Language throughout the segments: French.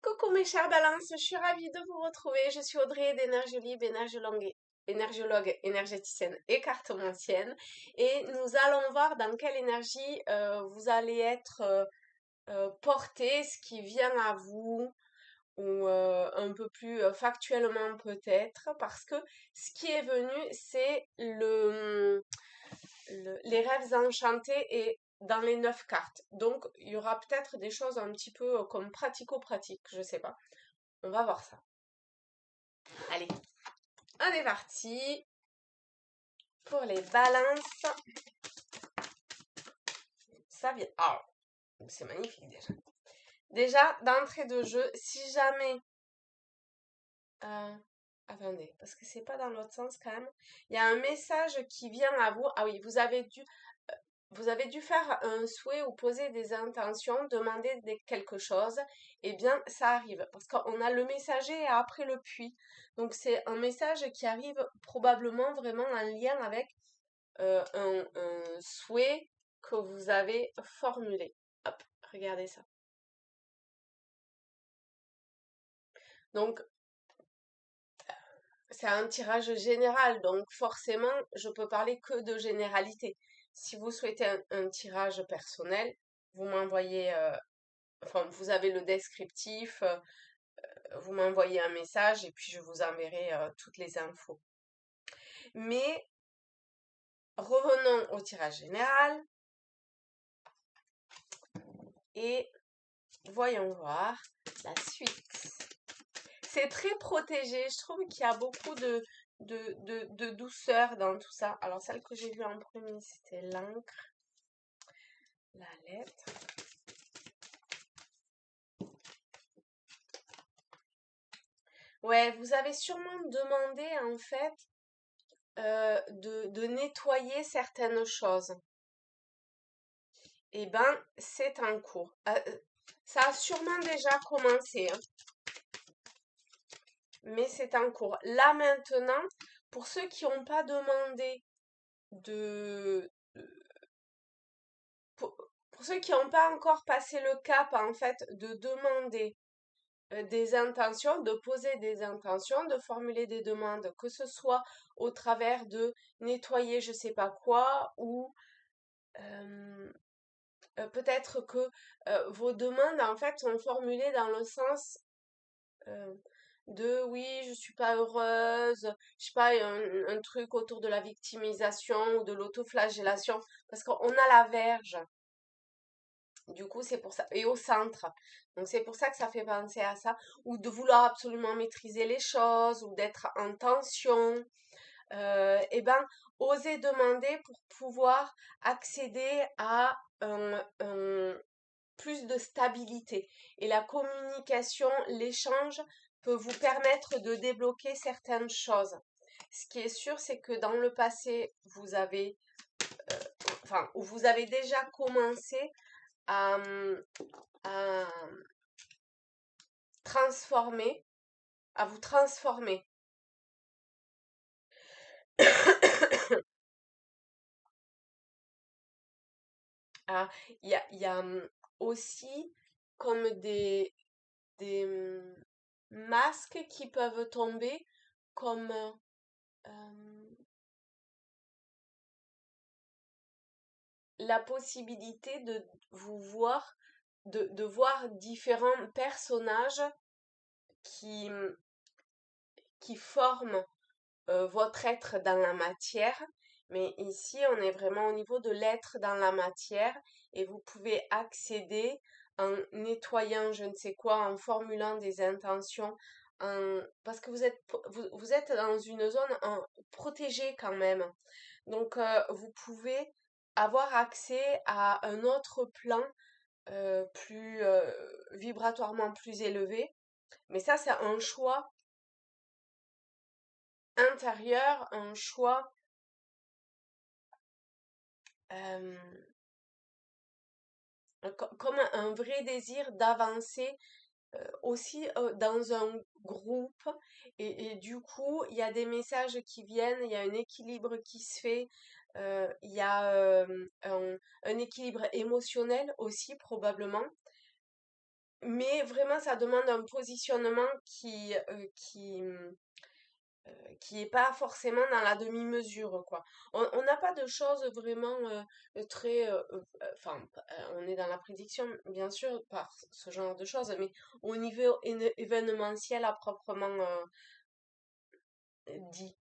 Coucou mes chères balances, je suis ravie de vous retrouver. Je suis Audrey d'Énergie Libre, énergiologue, énergéticienne et cartomancienne. Et nous allons voir dans quelle énergie vous allez être porté, ce qui vient à vous, ou un peu plus factuellement peut-être, parce que ce qui est venu, c'est les rêves enchantés et dans les 9 cartes. Donc, il y aura peut-être des choses un petit peu comme pratico-pratique, je sais pas. On va voir ça. Allez, on est parti pour les balances. Ça vient. Ah, c'est magnifique déjà. Déjà, d'entrée de jeu, si jamais... euh, attendez, parce que c'est pas dans l'autre sens quand même. Il y a un message qui vient à vous. Ah oui, vous avez dû faire un souhait ou poser des intentions, demander quelque chose, eh bien, ça arrive. Parce qu'on a le messager et après le puis. Donc, c'est un message qui arrive probablement vraiment en lien avec un souhait que vous avez formulé. Hop, regardez ça. Donc, c'est un tirage général, donc forcément, je peux parler que de généralité. Si vous souhaitez un tirage personnel, vous m'envoyez, enfin, vous avez le descriptif, vous m'envoyez un message et puis je vous enverrai toutes les infos. Mais revenons au tirage général et voyons voir la suite. C'est très protégé. Je trouve qu'il y a beaucoup de douceur dans tout ça. Alors, celle que j'ai vue en premier, c'était l'encre, la lettre. Ouais, vous avez sûrement demandé, en fait, de nettoyer certaines choses. Eh ben, c'est en cours. Ça a sûrement déjà commencé, hein, mais c'est en cours. Là, maintenant, pour ceux qui n'ont pas demandé de, pour ceux qui n'ont pas encore passé le cap, en fait, de demander des intentions, de poser des intentions, de formuler des demandes, que ce soit au travers de nettoyer je sais pas quoi, ou euh, peut-être que vos demandes, en fait, sont formulées dans le sens euh, de oui, je suis pas heureuse, je sais pas, un truc autour de la victimisation ou de l'autoflagellation, parce qu'on a la verge. Du coup, c'est pour ça. Et au centre. Donc, c'est pour ça que ça fait penser à ça. Ou de vouloir absolument maîtriser les choses, ou d'être en tension. Eh ben, oser demander pour pouvoir accéder à plus de stabilité. Et la communication, l'échange peut vous permettre de débloquer certaines choses. Ce qui est sûr, c'est que dans le passé, vous avez, enfin, vous avez déjà commencé à, à transformer, à vous transformer. Ah, il y a aussi comme des masques qui peuvent tomber, comme la possibilité de vous voir, de voir différents personnages qui, qui forment votre être dans la matière. Mais ici, on est vraiment au niveau de l'être dans la matière et vous pouvez accéder en nettoyant je ne sais quoi, en formulant des intentions, parce que vous êtes dans une zone protégée quand même. Donc, vous pouvez avoir accès à un autre plan plus vibratoirement plus élevé. Mais ça, c'est un choix intérieur, un choix euh, comme un vrai désir d'avancer aussi dans un groupe et du coup il y a des messages qui viennent, il y a un équilibre qui se fait, il y a un équilibre émotionnel aussi probablement mais vraiment, ça demande un positionnement qui est pas forcément dans la demi-mesure, quoi. On n'a pas de choses vraiment très... enfin, on est dans la prédiction, bien sûr, par ce genre de choses, mais au niveau événementiel à proprement dit.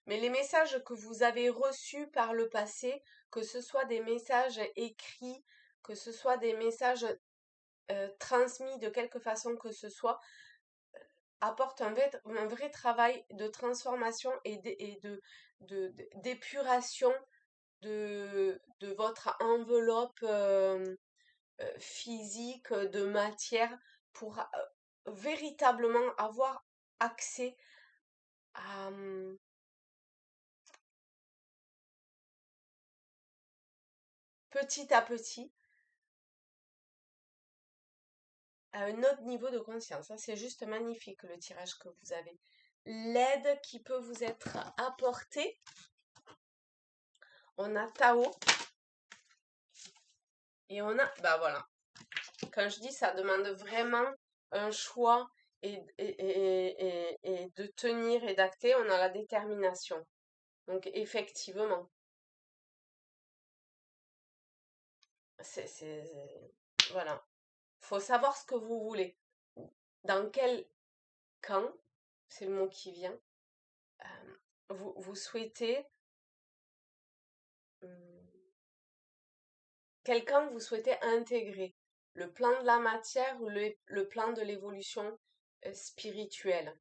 Mais les messages que vous avez reçus par le passé, que ce soit des messages écrits, que ce soit des messages transmis de quelque façon que ce soit, apportent un vrai travail de transformation d'épuration de votre enveloppe physique, de matière, pour véritablement avoir accès à, petit à petit, à un autre niveau de conscience. Ça, c'est juste magnifique le tirage que vous avez. L'aide qui peut vous être apportée. On a Tao. Et on a, bah voilà. Quand je dis ça demande vraiment un choix et de tenir et d'acter, on a la détermination. Donc effectivement, voilà. Faut savoir ce que vous voulez. Dans quel camp, c'est le mot qui vient, vous souhaitez, hum, quel camp vous souhaitez intégrer? Le plan de la matière ou le plan de l'évolution spirituelle?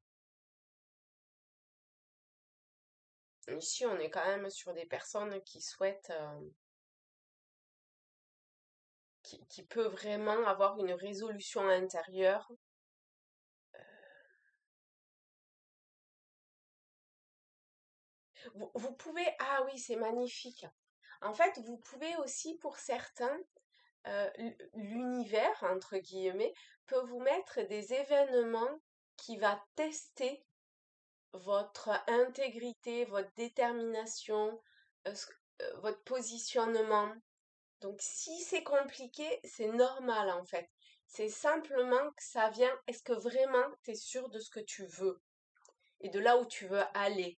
Ici, on est quand même sur des personnes qui souhaitent, qui peut vraiment avoir une résolution intérieure. Vous pouvez, ah oui, c'est magnifique. En fait, vous pouvez aussi, pour certains, l'univers, entre guillemets, peut vous mettre des événements qui va tester votre intégrité, votre détermination, votre positionnement. Donc, si c'est compliqué, c'est normal en fait. C'est simplement que ça vient, est-ce que vraiment tu es sûr de ce que tu veux et de là où tu veux aller?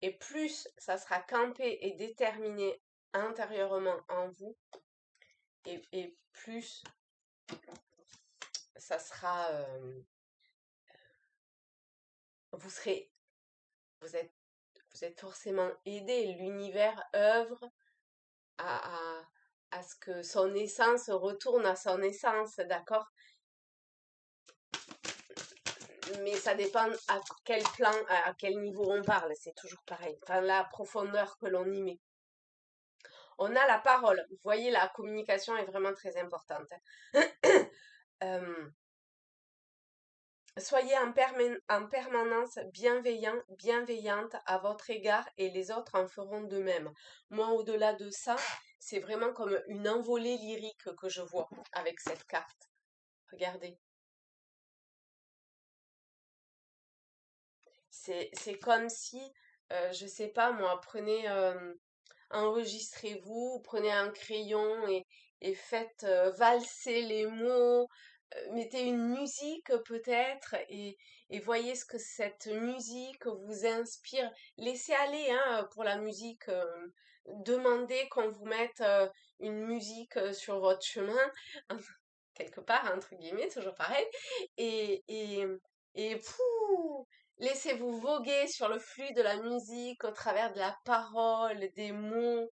Et plus ça sera campé et déterminé intérieurement en vous, et plus ça sera, vous serez, vous êtes, vous êtes forcément aidé. L'univers œuvre à, à, à ce que son essence retourne à son essence, d'accord? Mais ça dépend à quel plan, à quel niveau on parle, c'est toujours pareil. Enfin, la profondeur que l'on y met. On a la parole. Vous voyez, la communication est vraiment très importante. Euh, Soyez en permanence bienveillant, bienveillante à votre égard et les autres en feront de même. Moi, au-delà de ça, c'est vraiment comme une envolée lyrique que je vois avec cette carte. Regardez. C'est comme si, je sais pas moi, enregistrez-vous, prenez un crayon et faites valser les mots, mettez une musique peut-être et voyez ce que cette musique vous inspire. Laissez aller hein, pour la musique. Demandez qu'on vous mette une musique sur votre chemin, quelque part, entre guillemets, toujours pareil. Et, et, et laissez-vous voguer sur le flux de la musique au travers de la parole, des mots.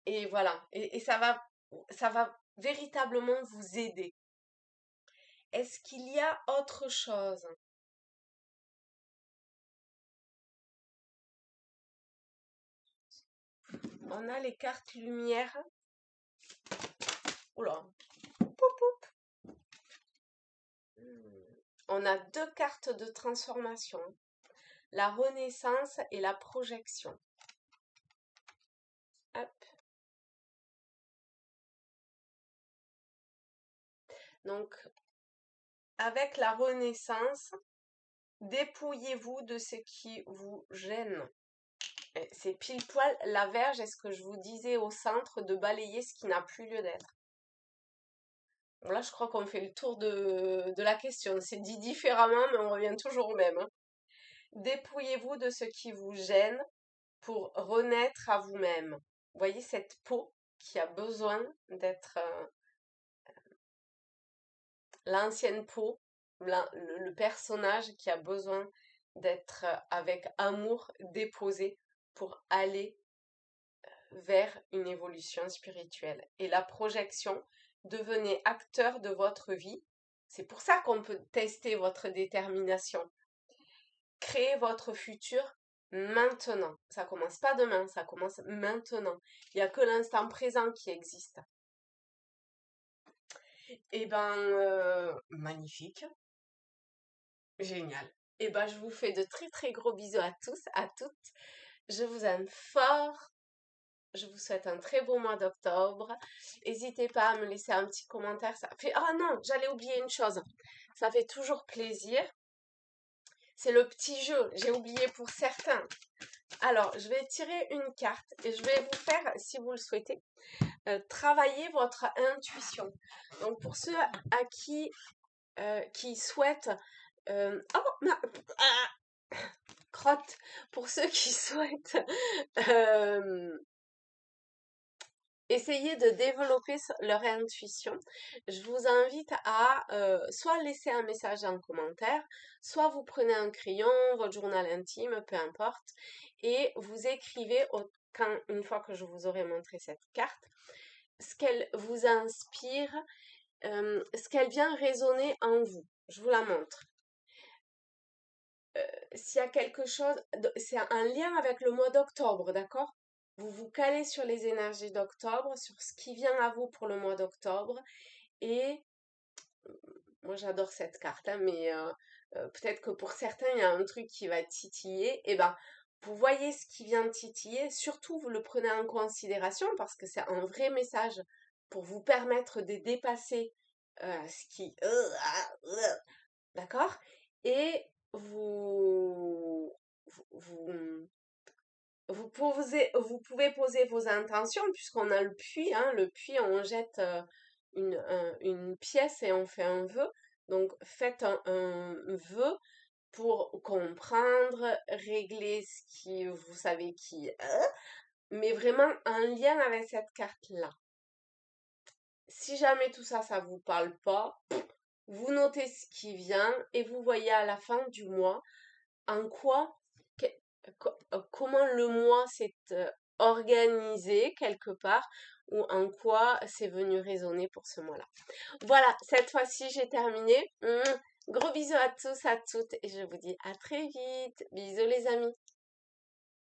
Et voilà. Et ça va véritablement vous aider. Est-ce qu'il y a autre chose? On a les cartes lumière. Oula. Poup, poup. On a deux cartes de transformation. La renaissance et la projection. Hop. Donc, avec la renaissance, dépouillez-vous de ce qui vous gêne. C'est pile poil la verge et ce que je vous disais au centre de balayer ce qui n'a plus lieu d'être. Bon, là, je crois qu'on fait le tour de la question. C'est dit différemment, mais on revient toujours au même, hein. Dépouillez-vous de ce qui vous gêne pour renaître à vous-même. Vous voyez cette peau qui a besoin d'être l'ancienne peau, le personnage qui a besoin d'être avec amour déposé pour aller vers une évolution spirituelle. Et la projection, devenez acteur de votre vie. C'est pour ça qu'on peut tester votre détermination. Créez votre futur maintenant. Ça commence pas demain, ça commence maintenant. Il n'y a que l'instant présent qui existe. Eh ben, magnifique, génial. Eh ben, je vous fais de très très gros bisous à tous, à toutes. Je vous aime fort. Je vous souhaite un très beau mois d'octobre. N'hésitez pas à me laisser un petit commentaire. Ça fait... Ah non, j'allais oublier une chose. Ça fait toujours plaisir. C'est le petit jeu. J'ai oublié pour certains. Alors, je vais tirer une carte et je vais vous faire, si vous le souhaitez, travailler votre intuition. Donc, pour ceux à qui souhaitent... crotte. Pour ceux qui souhaitent... essayer de développer leur intuition, je vous invite à soit laisser un message en commentaire, soit vous prenez un crayon, votre journal intime, peu importe, et vous écrivez, une fois que je vous aurai montré cette carte, ce qu'elle vous inspire, ce qu'elle vient résonner en vous. Je vous la montre. S'il y a quelque chose, c'est un lien avec le mois d'octobre, d'accord? Vous vous calez sur les énergies d'octobre, sur ce qui vient à vous pour le mois d'octobre. Et moi, j'adore cette carte, hein, mais peut-être que pour certains, il y a un truc qui va titiller. Et ben, vous voyez ce qui vient titiller. Surtout, vous le prenez en considération parce que c'est un vrai message pour vous permettre de dépasser ce qui... D'accord? Et vous, vous pouvez poser vos intentions puisqu'on a le puits, hein, le puits, on jette une pièce et on fait un vœu. Donc faites un vœu pour comprendre, régler ce qui vous savez qui mais vraiment un lien avec cette carte-là. Si jamais tout ça, ça vous parle pas, vous notez ce qui vient et vous voyez à la fin du mois en quoi comment le mois s'est organisé quelque part ou en quoi c'est venu résonner pour ce mois-là. Voilà, cette fois-ci j'ai terminé. Gros bisous à tous, à toutes et je vous dis à très vite. Bisous les amis.